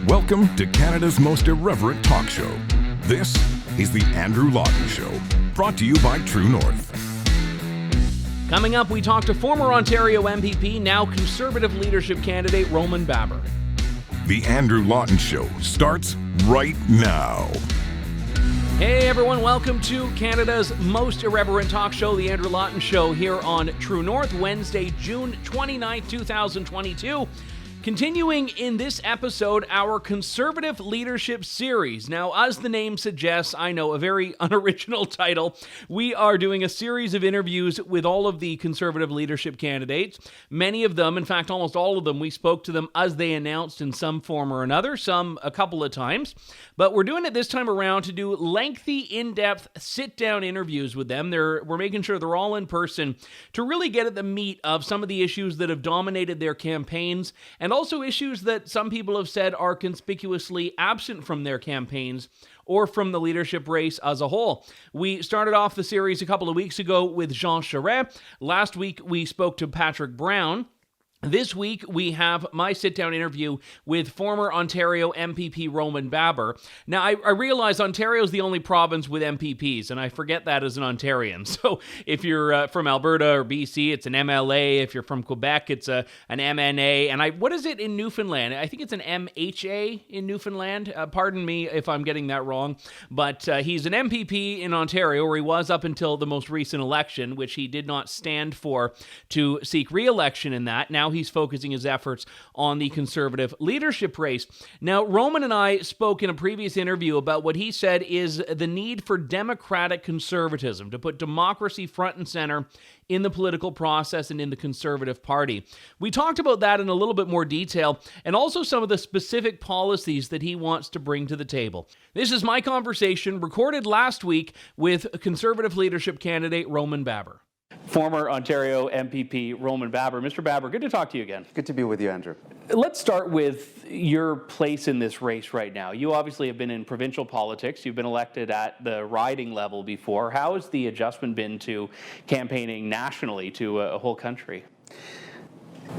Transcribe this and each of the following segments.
Welcome to Canada's most irreverent talk show. This is the Andrew Lawton Show, brought to you by True North. Coming up, we talk to former Ontario MPP, now Conservative leadership candidate Roman Baber. The Andrew Lawton Show starts right now. Hey everyone, welcome to Canada's most irreverent talk show, The Andrew Lawton Show, here on True North, Wednesday, June 29th, 2022. Continuing in this episode, our Conservative Leadership Series. Now, as the name suggests, I know, a very unoriginal title. We are doing a series of interviews with all of the Conservative leadership candidates. Many of them, in fact, almost all of them, we spoke to them as they announced in some form or another, some a couple of times. But we're doing it this time around to do lengthy, in-depth, sit-down interviews with them. We're making sure they're all in person to really get at the meat of some of the issues that have dominated their campaigns, and also issues that some people have said are conspicuously absent from their campaigns or from the leadership race as a whole. We started off the series a couple of weeks ago with Jean Charest. Last week, we spoke to Patrick Brown. This week, we have my sit-down interview with former Ontario MPP Roman Baber. Now, I realize Ontario is the only province with MPPs, and I forget that as an Ontarian. So if you're from Alberta or BC, it's an MLA. If you're from Quebec, it's an MNA. And what is it in Newfoundland? I think it's an MHA in Newfoundland. Pardon me if I'm getting that wrong. But he's an MPP in Ontario, or he was up until the most recent election, which he did not stand for to seek re-election in that. Now he's focusing his efforts on the Conservative leadership race. Now, Roman and I spoke in a previous interview about what he said is the need for democratic conservatism, to put democracy front and center in the political process and in the Conservative Party. We talked about that in a little bit more detail, and also some of the specific policies that he wants to bring to the table. This is my conversation recorded last week with Conservative leadership candidate Roman Baber. Former Ontario MPP Roman Baber. Mr. Baber, good to talk to you again. Good to be with you, Andrew. Let's start with your place in this race right now. You obviously have been in provincial politics. You've been elected at the riding level before. How has the adjustment been to campaigning nationally to a whole country?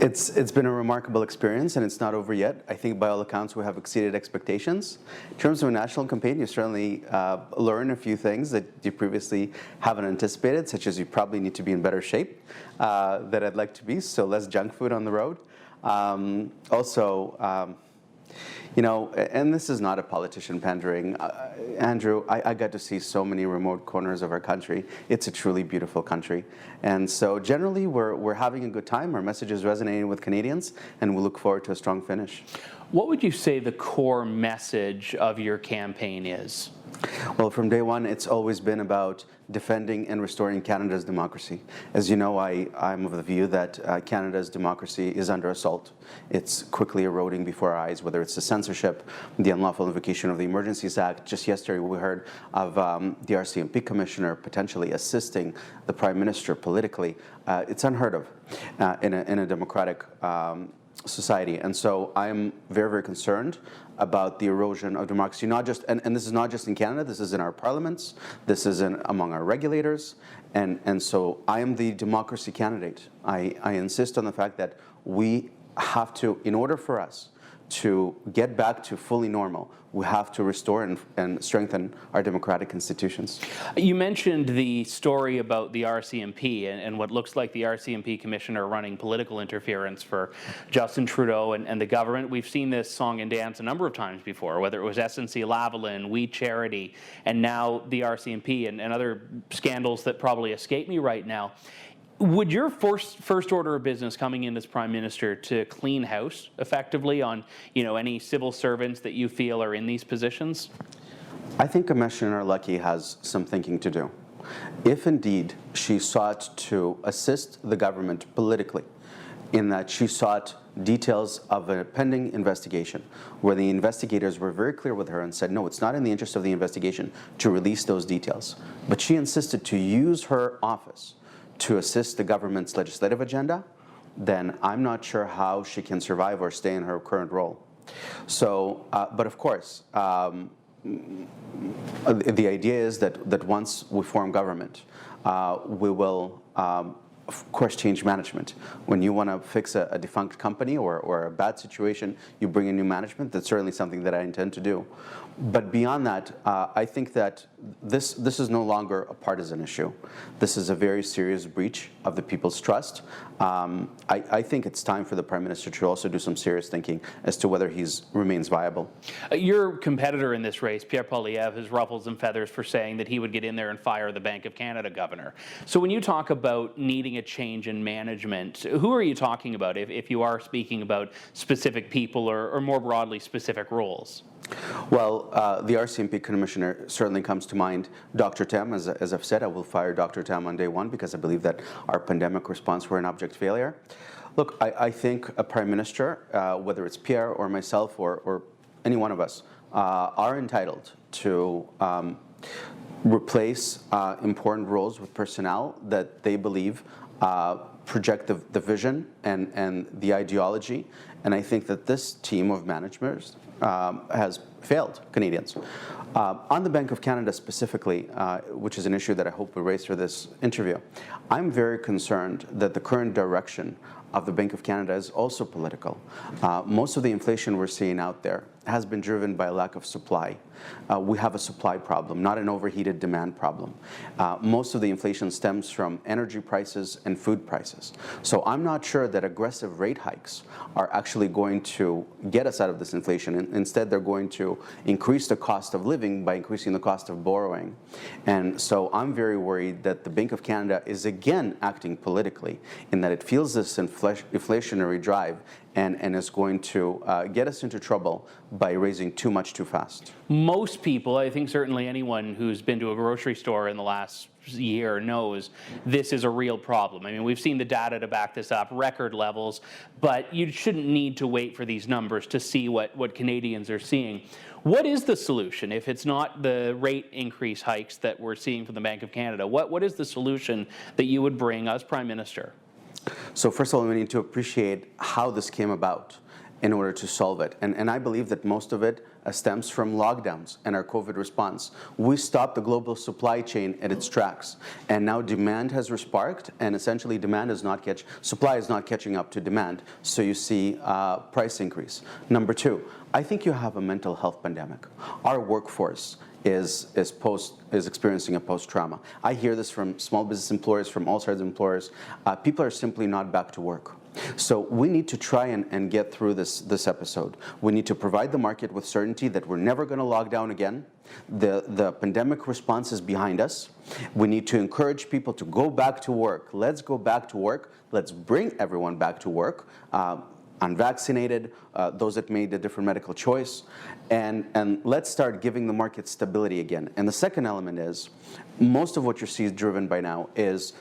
It's been a remarkable experience, and it's not over yet. I think by all accounts we have exceeded expectations. In terms of a national campaign, you certainly learn a few things that you previously haven't anticipated, such as you probably need to be in better shape than I'd like to be, so less junk food on the road. And this is not a politician pandering. Andrew, I got to see so many remote corners of our country. It's a truly beautiful country. And so generally, we're having a good time. Our message is resonating with Canadians, and we look forward to a strong finish. What would you say the core message of your campaign is? Well, from day one, it's always been about defending and restoring Canada's democracy. As you know, I'm of the view that Canada's democracy is under assault. It's quickly eroding before our eyes, whether it's the censorship, the unlawful invocation of the Emergencies Act. Just yesterday, we heard of the RCMP commissioner potentially assisting the Prime Minister politically. It's unheard of in a democratic society. And so I'm very, very concerned about the erosion of democracy, not just, and this is not just in Canada, this is in our parliaments, this is among our regulators, and so I am the democracy candidate. I insist on the fact that we have to, in order for us to get back to fully normal, we have to restore and strengthen our democratic institutions. You mentioned the story about the RCMP and what looks like the RCMP commissioner running political interference for Justin Trudeau and the government. We've seen this song and dance a number of times before, whether it was SNC-Lavalin, We Charity, and now the RCMP and other scandals that probably escape me right now. Would your first order of business coming in as Prime Minister to clean house effectively on, any civil servants that you feel are in these positions? I think Commissioner Lucky has some thinking to do. If indeed she sought to assist the government politically, in that she sought details of a pending investigation, where the investigators were very clear with her and said, no, it's not in the interest of the investigation to release those details. But she insisted to use her office to assist the government's legislative agenda, then I'm not sure how she can survive or stay in her current role. So, but of course, the idea is that once we form government, we will of course, change management. When you want to fix a defunct company or a bad situation, you bring in new management. That's certainly something that I intend to do. But beyond that, I think that this is no longer a partisan issue. This is a very serious breach of the people's trust. I think it's time for the Prime Minister to also do some serious thinking as to whether he remains viable. Your competitor in this race, Pierre Poilievre, has ruffles and feathers for saying that he would get in there and fire the Bank of Canada governor. So when you talk about needing a change in management, who are you talking about if you are speaking about specific people or more broadly specific roles? Well, the RCMP Commissioner certainly comes to mind. Dr. Tam, as I've said, I will fire Dr. Tam on day one because I believe that our pandemic response were an abject failure. Look, I think a Prime Minister, whether it's Pierre or myself or any one of us, are entitled to replace important roles with personnel that they believe project the vision and the ideology. And I think that this team of managers has failed Canadians. On the Bank of Canada specifically, which is an issue that I hope we raise for this interview, I'm very concerned that the current direction of the Bank of Canada is also political. Most of the inflation we're seeing out there has been driven by a lack of supply. We have a supply problem, not an overheated demand problem. Most of the inflation stems from energy prices and food prices. So I'm not sure that aggressive rate hikes are actually going to get us out of this inflation. Instead, they're going to increase the cost of living by increasing the cost of borrowing. And so I'm very worried that the Bank of Canada is again acting politically in that it feels this inflationary drive and is going to get us into trouble by raising too much too fast. Most people, I think certainly anyone who's been to a grocery store in the last year knows this is a real problem. I mean, we've seen the data to back this up, record levels, but you shouldn't need to wait for these numbers to see what Canadians are seeing. What is the solution if it's not the rate increase hikes that we're seeing from the Bank of Canada? What is the solution that you would bring as Prime Minister? So first of all, we need to appreciate how this came about in order to solve it. And I believe that most of it stems from lockdowns and our COVID response. We stopped the global supply chain at its tracks, and now demand has resparked, and essentially supply is not catching up to demand, so you see price increase. Number two, I think you have a mental health pandemic. Our workforce is experiencing a post-trauma. I hear this from small business employers, from all sides of employers. People are simply not back to work. So we need to try and get through this episode. We need to provide the market with certainty that we're never going to lock down again. The pandemic response is behind us. We need to encourage people to go back to work. Let's go back to work. Let's bring everyone back to work. Unvaccinated, those that made a different medical choice, and let's start giving the market stability again. And the second element is, most of what you see driven by now is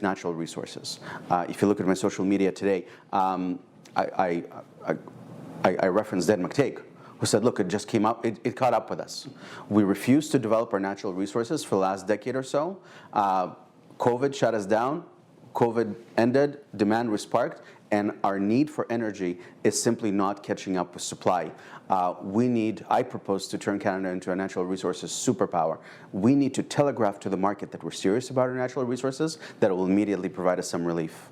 natural resources. If you look at my social media today, I referenced Ed McTague, who said, look, it just came up, it caught up with us. We refused to develop our natural resources for the last decade or so. COVID shut us down. COVID ended, demand resparked, and our need for energy is simply not catching up with supply. I propose to turn Canada into a natural resources superpower. We need to telegraph to the market that we're serious about our natural resources, that it will immediately provide us some relief.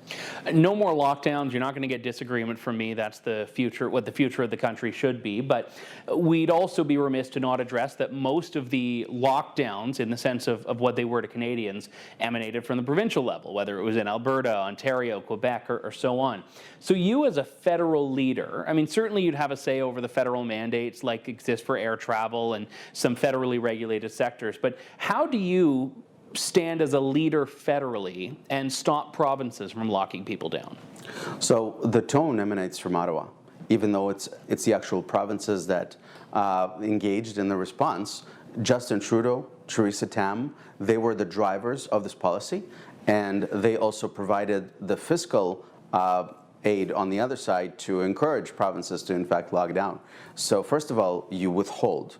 No more lockdowns. You're not going to get disagreement from me. That's the future, what the future of the country should be. But we'd also be remiss to not address that most of the lockdowns, in the sense of what they were to Canadians, emanated from the provincial level, whether it was in Alberta, Ontario, Quebec, or so on. So you as a federal leader, I mean, certainly you'd have a say over the federal mandates like exist for air travel and some federally regulated sectors, but how do you stand as a leader federally and stop provinces from locking people down? So the tone emanates from Ottawa, even though it's the actual provinces that engaged in the response. Justin Trudeau, Theresa Tam, they were the drivers of this policy, and they also provided the fiscal aid on the other side to encourage provinces to in fact lock down. So first of all, you withhold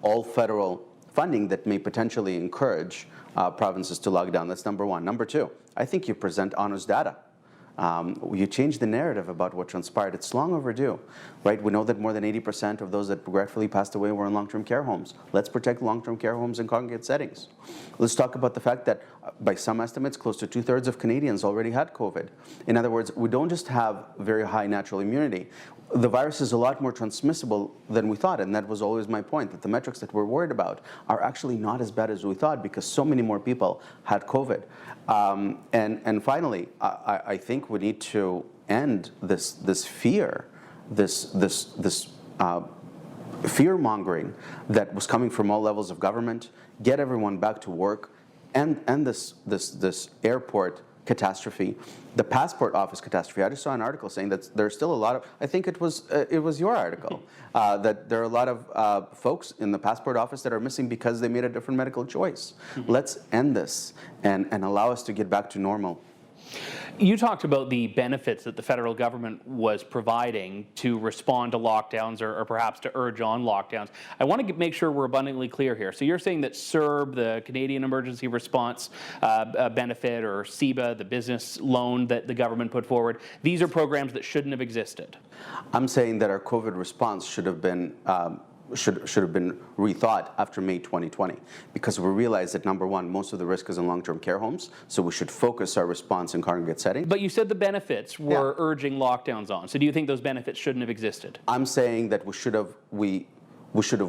all federal funding that may potentially encourage provinces to lock down. That's number one. Number two, I think you present honest data. You change the narrative about what transpired. It's long overdue, right? We know that more than 80% of those that regretfully passed away were in long-term care homes. Let's protect long-term care homes in congregate settings. Let's talk about the fact that by some estimates, close to 2/3 of Canadians already had COVID. In other words, we don't just have very high natural immunity. The virus is a lot more transmissible than we thought, and that was always my point, that the metrics that we're worried about are actually not as bad as we thought because so many more people had COVID. And finally, I think we need to end this fear, this fear-mongering that was coming from all levels of government, get everyone back to work, and this airport catastrophe, the passport office catastrophe. I just saw an article saying that there's still a lot of, I think it was your article, that there are a lot of folks in the passport office that are missing because they made a different medical choice. Let's end this and allow us to get back to normal. You talked about the benefits that the federal government was providing to respond to lockdowns or perhaps to urge on lockdowns. I want to make sure we're abundantly clear here. So you're saying that CERB, the Canadian Emergency Response Benefit, or CEBA, the business loan that the government put forward, these are programs that shouldn't have existed. I'm saying that our COVID response should have been rethought after May 2020, because we realized that, number one, most of the risk is in long-term care homes, so we should focus our response in congregate settings. But you said the benefits were urging lockdowns on, so do you think those benefits shouldn't have existed? I'm saying that we should have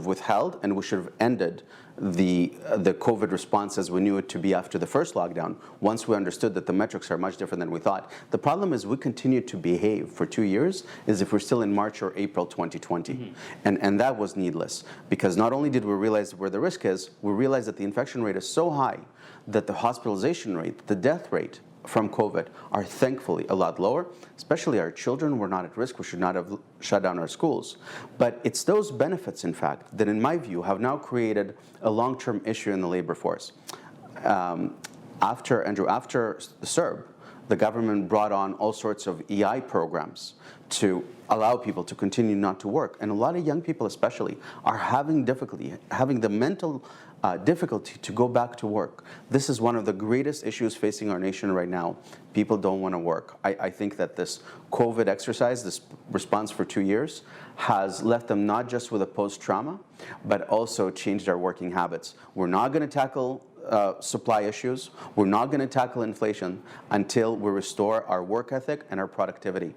withheld and we should have ended the COVID response as we knew it to be after the first lockdown, once we understood that the metrics are much different than we thought. The problem is we continued to behave for 2 years as if we're still in March or April 2020. And that was needless, because not only did we realize where the risk is, we realized that the infection rate is so high that the hospitalization rate, the death rate from COVID are thankfully a lot lower. Especially our children were not at risk. We should not have shut down our schools. But it's those benefits, in fact, that in my view have now created a long-term issue in the labor force. After the CERB, the government brought on all sorts of EI programs to allow people to continue not to work. And a lot of young people especially are having the mental difficulty to go back to work. This is one of the greatest issues facing our nation right now. People don't want to work. I think that this COVID exercise, this response for 2 years, has left them not just with a post-trauma, but also changed our working habits. We're not going to tackle supply issues. We're not going to tackle inflation until we restore our work ethic and our productivity.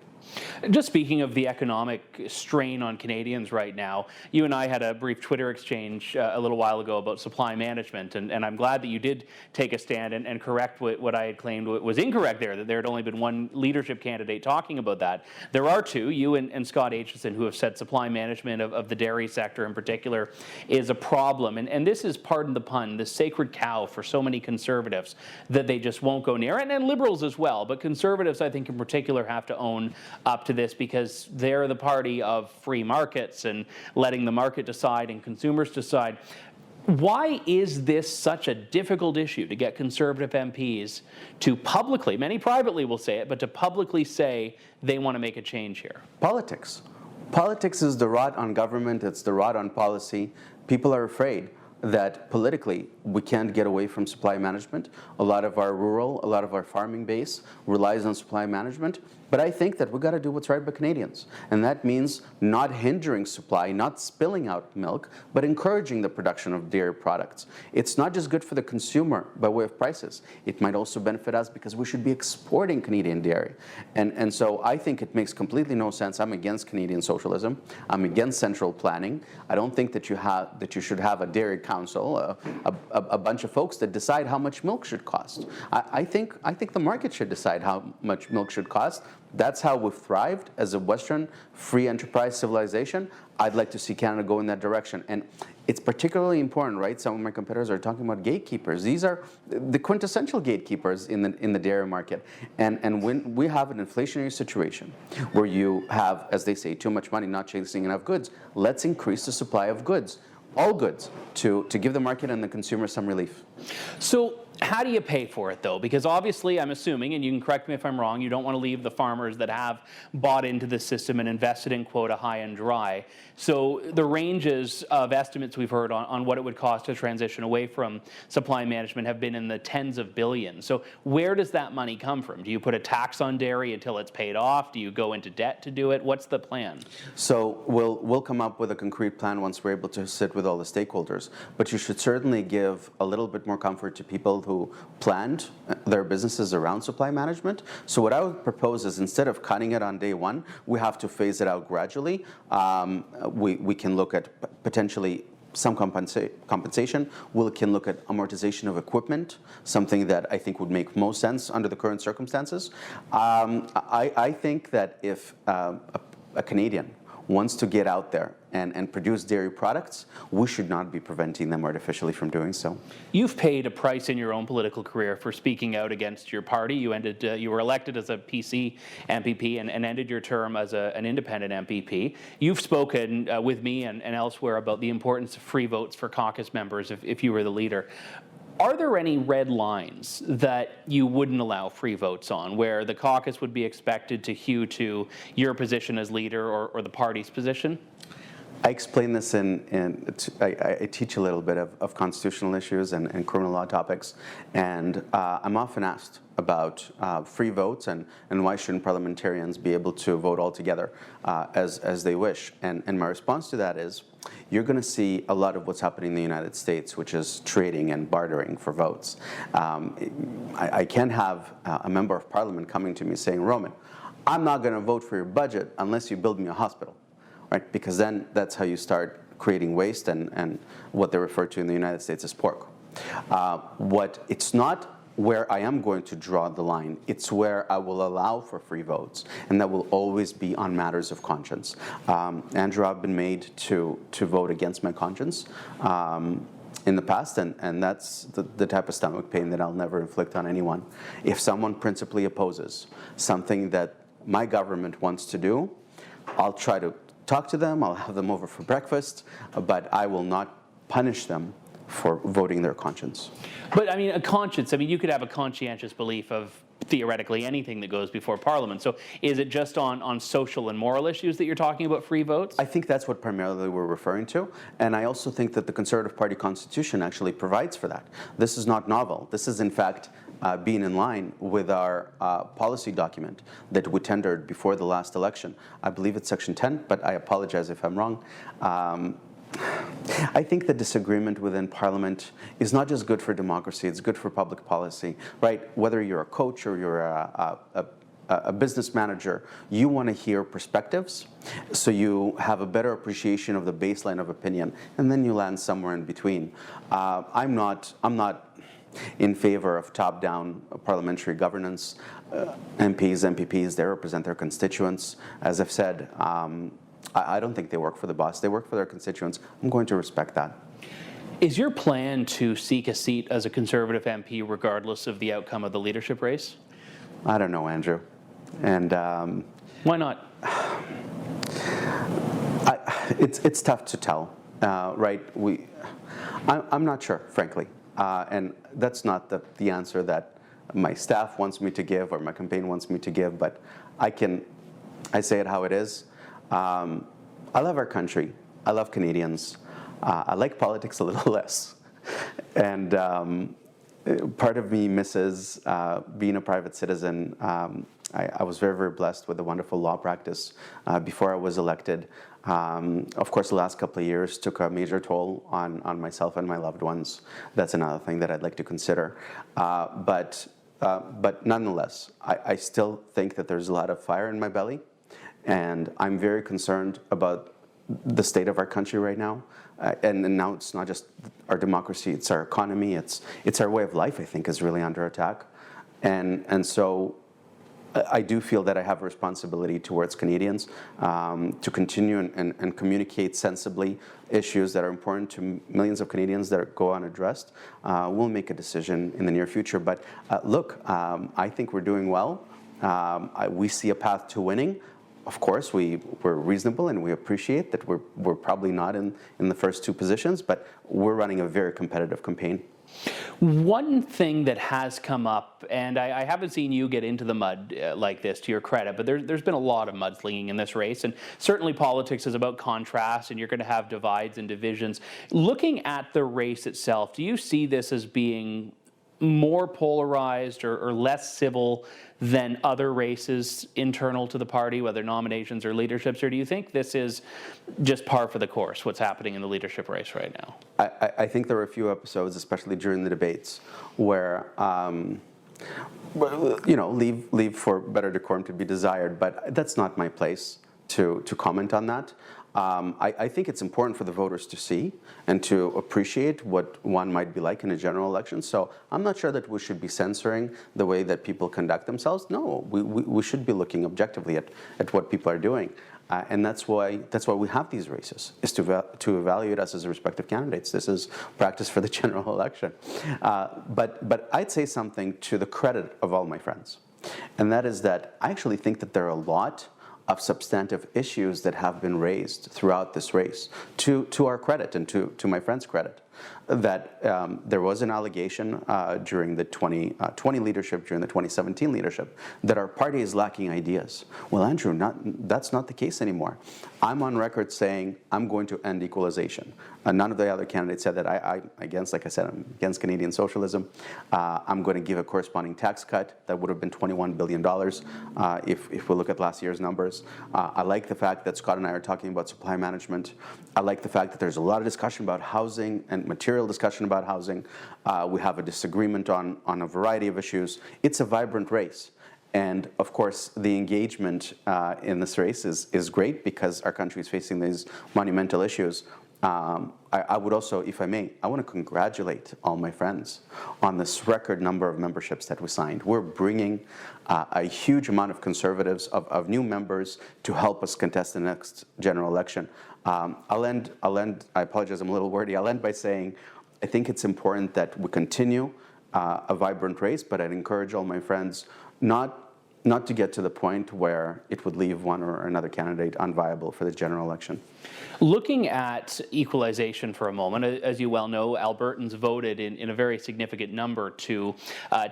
Just speaking of the economic strain on Canadians right now, you and I had a brief Twitter exchange a little while ago about supply management, and I'm glad that you did take a stand and correct what I had claimed was incorrect there, that there had only been one leadership candidate talking about that. There are two, you and Scott Aitchison, who have said supply management of the dairy sector in particular is a problem. And this is, pardon the pun, the sacred cow for so many Conservatives that they just won't go near, and Liberals as well. But Conservatives, I think in particular, have to own up to this because they're the party of free markets and letting the market decide and consumers decide. Why is this such a difficult issue to get Conservative MPs to publicly, many privately will say it, but to publicly say they want to make a change here? Politics. Politics is the rot on government, it's the rot on policy. People are afraid that politically we can't get away from supply management. A lot of our farming base relies on supply management. But I think that we've got to do what's right by Canadians. And that means not hindering supply, not spilling out milk, but encouraging the production of dairy products. It's not just good for the consumer by way of prices. It might also benefit us because we should be exporting Canadian dairy. And so I think it makes completely no sense. I'm against Canadian socialism. I'm against central planning. I don't think that you should have a dairy council, a bunch of folks that decide how much milk should cost. I think the market should decide how much milk should cost. That's how we've thrived as a Western free enterprise civilization. I'd like to see Canada go in that direction. And it's particularly important, right? Some of my competitors are talking about gatekeepers. These are the quintessential gatekeepers in the dairy market. And when we have an inflationary situation where you have, as they say, too much money not chasing enough goods, let's increase the supply of goods, all goods, to give the market and the consumer some relief. So how do you pay for it, though? Because obviously, I'm assuming, and you can correct me if I'm wrong, you don't want to leave the farmers that have bought into the system and invested in quota high and dry. So the ranges of estimates we've heard on what it would cost to transition away from supply management have been in the tens of billions. So where does that money come from? Do you put a tax on dairy until it's paid off? Do you go into debt to do it? What's the plan? So we'll come up with a concrete plan once we're able to sit with all the stakeholders. But you should certainly give a little bit more comfort to people who planned their businesses around supply management. So what I would propose is, instead of cutting it on day one, we have to phase it out gradually. We can look at potentially some compensation. We can look at amortization of equipment, something that I think would make most sense under the current circumstances. I think that if a Canadian wants to get out there and produce dairy products, we should not be preventing them artificially from doing so. You've paid a price in your own political career for speaking out against your party. You were elected as a PC MPP and ended your term as an independent MPP. You've spoken with me and elsewhere about the importance of free votes for caucus members if you were the leader. Are there any red lines that you wouldn't allow free votes on, where the caucus would be expected to hew to your position as leader or the party's position? I explain this I teach a little bit of constitutional issues and criminal law topics, and I'm often asked about free votes and why shouldn't parliamentarians be able to vote all together as they wish. And my response to that is, you're going to see a lot of what's happening in the United States, which is trading and bartering for votes. I can't have a member of parliament coming to me saying, Roman, I'm not going to vote for your budget unless you build me a hospital. Right? Because then that's how you start creating waste and what they refer to in the United States as pork. It's not where I am going to draw the line, it's where I will allow for free votes, and that will always be on matters of conscience. Andrew, I've been made to vote against my conscience in the past, and that's the type of stomach pain that I'll never inflict on anyone. If someone principally opposes something that my government wants to do, I'll try to talk to them, I'll have them over for breakfast, but I will not punish them for voting their conscience. But I mean, a conscience, I mean, you could have a conscientious belief of theoretically anything that goes before Parliament. So is it just on social and moral issues that you're talking about free votes? I think that's what primarily we're referring to. And I also think that the Conservative Party constitution actually provides for that. This is not novel. This is, in fact, being in line with our policy document that we tendered before the last election. I believe it's Section 10, but I apologize if I'm wrong. I think the disagreement within Parliament is not just good for democracy, it's good for public policy, right? Whether you're a coach or you're a business manager, you want to hear perspectives so you have a better appreciation of the baseline of opinion, and then you land somewhere in between. I'm not in favor of top-down parliamentary governance. MPs, MPPs, they represent their constituents. As I've said, I don't think they work for the boss. They work for their constituents. I'm going to respect that. Is your plan to seek a seat as a Conservative MP regardless of the outcome of the leadership race? I don't know, Andrew. And why not? It's tough to tell, right? I'm not sure, frankly. And that's not the answer that my staff wants me to give or my campaign wants me to give, but I say it how it is. I love our country. I love Canadians. I like politics a little less. And part of me misses being a private citizen. I was very, very blessed with a wonderful law practice before I was elected. Of course, the last couple of years took a major toll on myself and my loved ones. That's another thing that I'd like to consider. But nonetheless, I still think that there's a lot of fire in my belly. And I'm very concerned about the state of our country right now. And now it's not just our democracy, it's our economy, it's our way of life, I think, is really under attack. And so I do feel that I have a responsibility towards Canadians to continue and communicate sensibly issues that are important to millions of Canadians that go unaddressed. We'll make a decision in the near future. But look, I think we're doing well. We see a path to winning. Of course, we're reasonable and we appreciate that we're probably not in the first two positions, but we're running a very competitive campaign. One thing that has come up, and I haven't seen you get into the mud like this, to your credit, but there's been a lot of mudslinging in this race, and certainly politics is about contrast, and you're going to have divides and divisions. Looking at the race itself, do you see this as being more polarized or less civil than other races internal to the party, whether nominations or leaderships, or do you think this is just par for the course, what's happening in the leadership race right now? I think there were a few episodes, especially during the debates, where leave for better decorum to be desired, but that's not my place to comment on that. I think it's important for the voters to see and to appreciate what one might be like in a general election. So I'm not sure that we should be censoring the way that people conduct themselves. No, we should be looking objectively at what people are doing. And that's why we have these races, is to evaluate us as respective candidates. This is practice for the general election. But I'd say something to the credit of all my friends. And that is that I actually think that there are a lot of substantive issues that have been raised throughout this race, to our credit and to my friends' credit, that there was an allegation during the 2020 leadership, during the 2017 leadership, that our party is lacking ideas. Well, Andrew, that's not the case anymore. I'm on record saying I'm going to end equalization. None of the other candidates said that. I'm against Canadian socialism. I'm going to give a corresponding tax cut that would have been $21 billion if we look at last year's numbers. I like the fact that Scott and I are talking about supply management. I like the fact that there's a lot of discussion about housing and material discussion about housing. We have a disagreement on a variety of issues. It's a vibrant race. And of course, the engagement in this race is great because our country is facing these monumental issues. I would also, if I may, I want to congratulate all my friends on this record number of memberships that we signed. We're bringing a huge amount of Conservatives, of new members, to help us contest the next general election. I'll end, I apologize, I'm a little wordy. I'll end by saying I think it's important that we continue a vibrant race, but I'd encourage all my friends not to get to the point where it would leave one or another candidate unviable for the general election. Looking at equalization for a moment, as you well know, Albertans voted in a very significant number to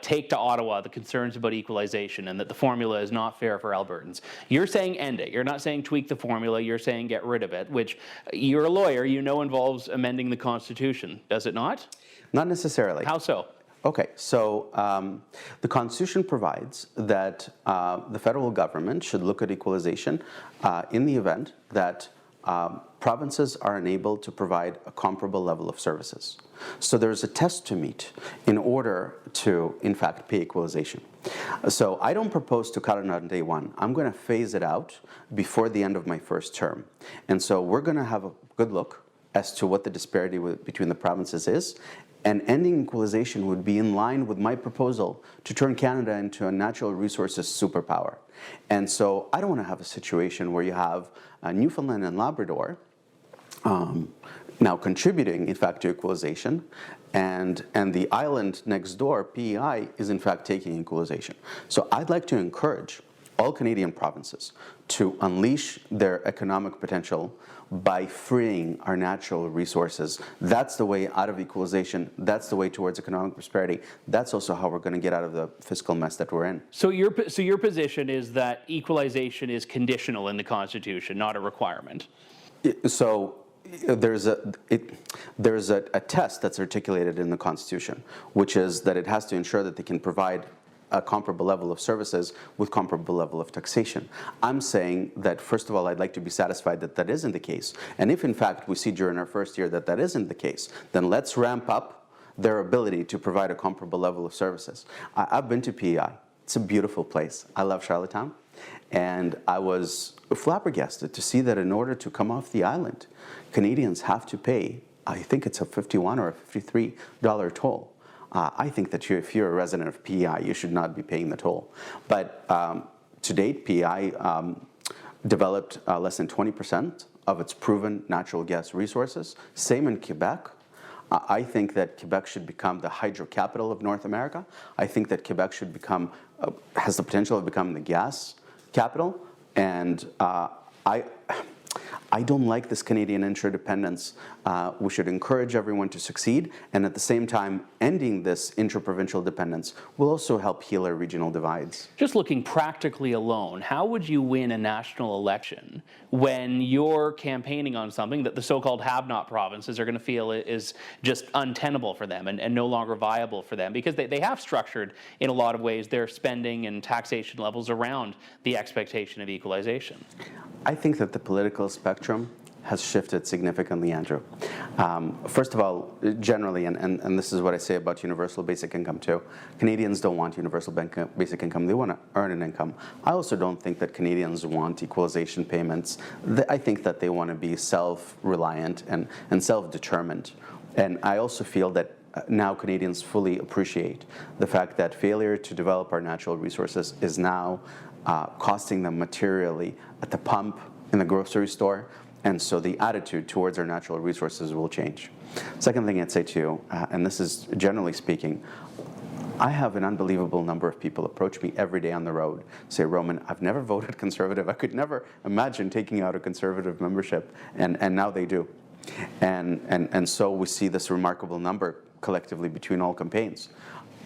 take to Ottawa the concerns about equalization and that the formula is not fair for Albertans. You're saying end it. You're not saying tweak the formula. You're saying get rid of it, which you're a lawyer, you know involves amending the Constitution, does it not? Not necessarily. How so? Okay, so the Constitution provides that the federal government should look at equalization in the event that provinces are unable to provide a comparable level of services. So there's a test to meet in order to, in fact, pay equalization. So I don't propose to cut it on day one. I'm going to phase it out before the end of my first term. And so we're going to have a good look as to what the disparity between the provinces is. And ending equalization would be in line with my proposal to turn Canada into a natural resources superpower. And so I don't want to have a situation where you have Newfoundland and Labrador now contributing, in fact, to equalization, and the island next door, PEI, is in fact taking equalization. So I'd like to encourage all Canadian provinces to unleash their economic potential by freeing our natural resources. That's the way out of equalization. That's the way towards economic prosperity. That's also how we're going to get out of the fiscal mess that we're in. So your position is that equalization is conditional in the Constitution, not a requirement. So there's a test that's articulated in the Constitution, which is that it has to ensure that they can provide a comparable level of services with comparable level of taxation. I'm saying that, first of all, I'd like to be satisfied that that isn't the case. And if, in fact, we see during our first year that that isn't the case, then let's ramp up their ability to provide a comparable level of services. I've been to PEI. It's a beautiful place. I love Charlottetown. And I was flabbergasted to see that in order to come off the island, Canadians have to pay, I think it's a $51 or a $53 toll. I think that if you're a resident of PEI, you should not be paying the toll. But to date, PEI developed less than 20% of its proven natural gas resources. Same in Quebec. I think that Quebec should become the hydro capital of North America. I think that Quebec should become, has the potential of becoming the gas capital. And I don't like this Canadian interdependence. We should encourage everyone to succeed, and at the same time, ending this intra-provincial dependence will also help heal our regional divides. Just looking practically alone, how would you win a national election when you're campaigning on something that the so-called have-not provinces are going to feel is just untenable for them and no longer viable for them? Because they have structured, in a lot of ways, their spending and taxation levels around the expectation of equalization. I think that the political spectrum has shifted significantly, Andrew. First of all, generally, and this is what I say about universal basic income too, Canadians don't want universal basic income, they want to earn an income. I also don't think that Canadians want equalization payments. I think that they want to be self-reliant and self-determined. And I also feel that now Canadians fully appreciate the fact that failure to develop our natural resources is now costing them materially at the pump, in the grocery store, and so the attitude towards our natural resources will change. Second thing I'd say to you, and this is generally speaking, I have an unbelievable number of people approach me every day on the road, say, Roman, I've never voted Conservative. I could never imagine taking out a Conservative membership, and now they do. And so we see this remarkable number collectively between all campaigns.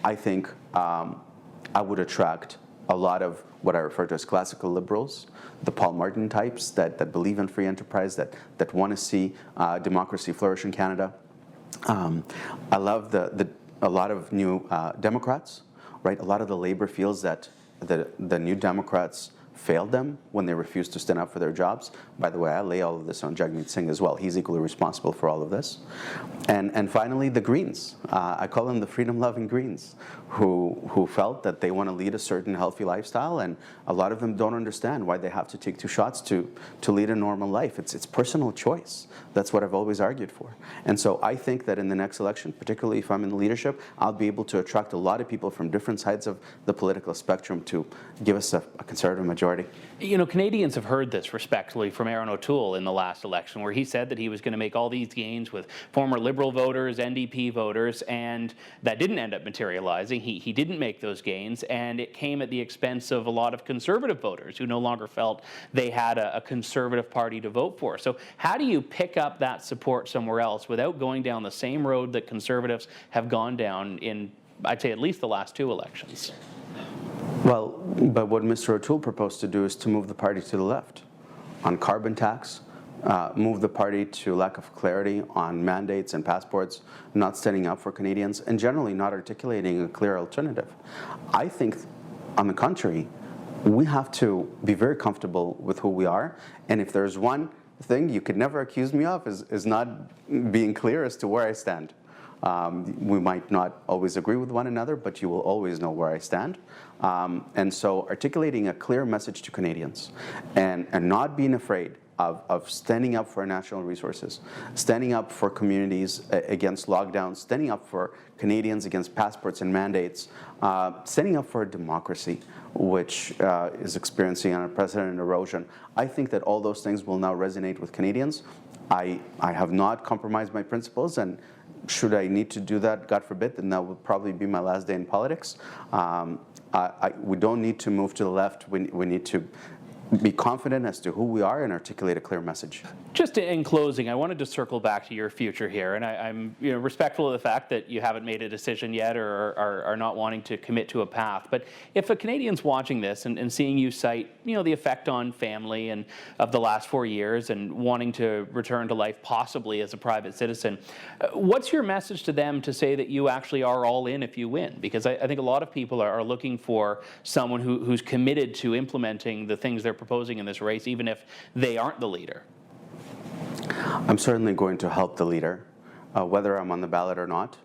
I think I would attract a lot of what I refer to as classical liberals, the Paul Martin types that believe in free enterprise, that want to see democracy flourish in Canada. I love a lot of new Democrats, right? A lot of the Labour feels that the new Democrats failed them when they refused to stand up for their jobs. By the way, I lay all of this on Jagmeet Singh as well. He's equally responsible for all of this. And finally, the Greens. I call them the freedom-loving Greens, who felt that they want to lead a certain healthy lifestyle, and a lot of them don't understand why they have to take 2 shots to lead a normal life. It's personal choice. That's what I've always argued for. And so I think that in the next election, particularly if I'm in leadership, I'll be able to attract a lot of people from different sides of the political spectrum to give us a Conservative majority. You know, Canadians have heard this respectfully from Aaron O'Toole in the last election, where he said that he was going to make all these gains with former Liberal voters, NDP voters, and that didn't end up materializing. He didn't make those gains, and it came at the expense of a lot of Conservative voters who no longer felt they had a Conservative party to vote for. So how do you pick up that support somewhere else without going down the same road that Conservatives have gone down in, I'd say, at least the last 2 elections? Well, but what Mr. O'Toole proposed to do is to move the party to the left on carbon tax, move the party to lack of clarity on mandates and passports, not standing up for Canadians, and generally not articulating a clear alternative. I think, on the contrary, we have to be very comfortable with who we are, and if there's one thing you could never accuse me of is not being clear as to where I stand. We might not always agree with one another, but you will always know where I stand. And so articulating a clear message to Canadians and not being afraid of standing up for our national resources, standing up for communities against lockdowns, standing up for Canadians against passports and mandates, standing up for democracy, which is experiencing unprecedented erosion. I think that all those things will now resonate with Canadians. I have not compromised my principles, and should I need to do that, God forbid, then that would probably be my last day in politics. We don't need to move to the left. We need to be confident as to who we are and articulate a clear message. Just in closing, I wanted to circle back to your future here, and I'm respectful of the fact that you haven't made a decision yet or are not wanting to commit to a path. But if a Canadian's watching this and seeing you cite, the effect on family and of the last 4 years and wanting to return to life possibly as a private citizen, what's your message to them to say that you actually are all in if you win? Because I think a lot of people are looking for someone who's committed to implementing the things they're proposing in this race, even if they aren't the leader. I'm certainly going to help the leader, whether I'm on the ballot or not.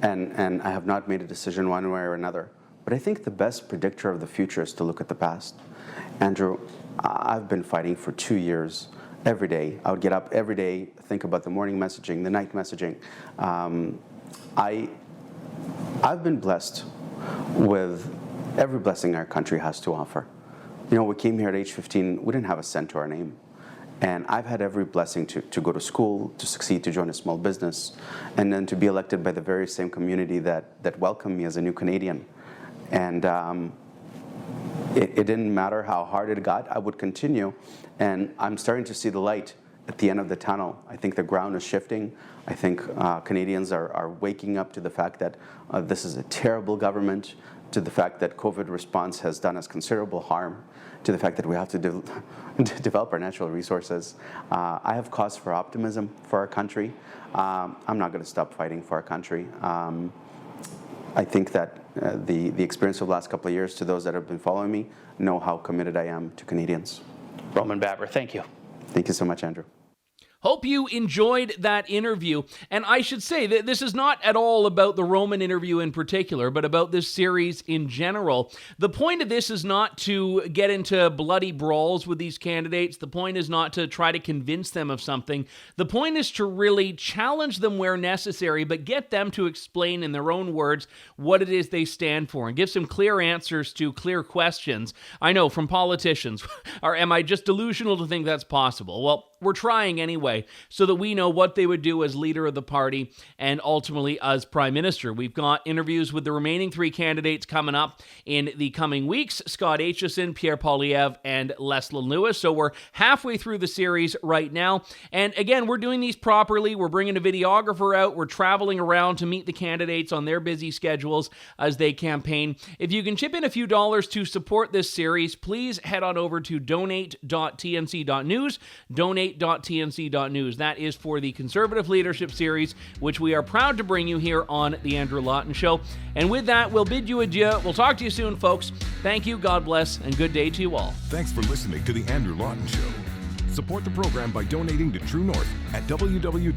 And I have not made a decision one way or another. But I think the best predictor of the future is to look at the past. Andrew, I've been fighting for 2 years every day. I would get up every day, think about the morning messaging, the night messaging. I've been blessed with every blessing our country has to offer. We came here at age 15, we didn't have a cent to our name. And I've had every blessing to go to school, to succeed, to join a small business, and then to be elected by the very same community that welcomed me as a new Canadian. And it didn't matter how hard it got, I would continue. And I'm starting to see the light at the end of the tunnel. I think the ground is shifting. I think Canadians are waking up to the fact that this is a terrible government, to the fact that COVID response has done us considerable harm, to the fact that we have to develop our natural resources. I have cause for optimism for our country. I'm not going to stop fighting for our country. I think that the experience of the last couple of years, to those that have been following me, know how committed I am to Canadians. Roman Baber, thank you. Thank you so much, Andrew. Hope you enjoyed that interview. And I should say that this is not at all about the Roman interview in particular, but about this series in general. The point of this is not to get into bloody brawls with these candidates. The point is not to try to convince them of something. The point is to really challenge them where necessary, but get them to explain in their own words what it is they stand for and give some clear answers to clear questions. I know, from politicians. Or am I just delusional to think that's possible? Well, we're trying anyway, so that we know what they would do as leader of the party and ultimately as prime minister. We've got interviews with the remaining three candidates coming up in the coming weeks: Scott Aitchison, Pierre Poilievre, and Leslyn Lewis. So we're halfway through the series right now. And again, we're doing these properly. We're bringing a videographer out. We're traveling around to meet the candidates on their busy schedules as they campaign. If you can chip in a few dollars to support this series, please head on over to donate.tnc.news. Donate.tnc.news. That is for the Conservative Leadership Series, which we are proud to bring you here on The Andrew Lawton Show. And with that, we'll bid you adieu. We'll talk to you soon, folks. Thank you, God bless, and good day to you all. Thanks for listening to The Andrew Lawton Show. Support the program by donating to True North at www.tnc.news.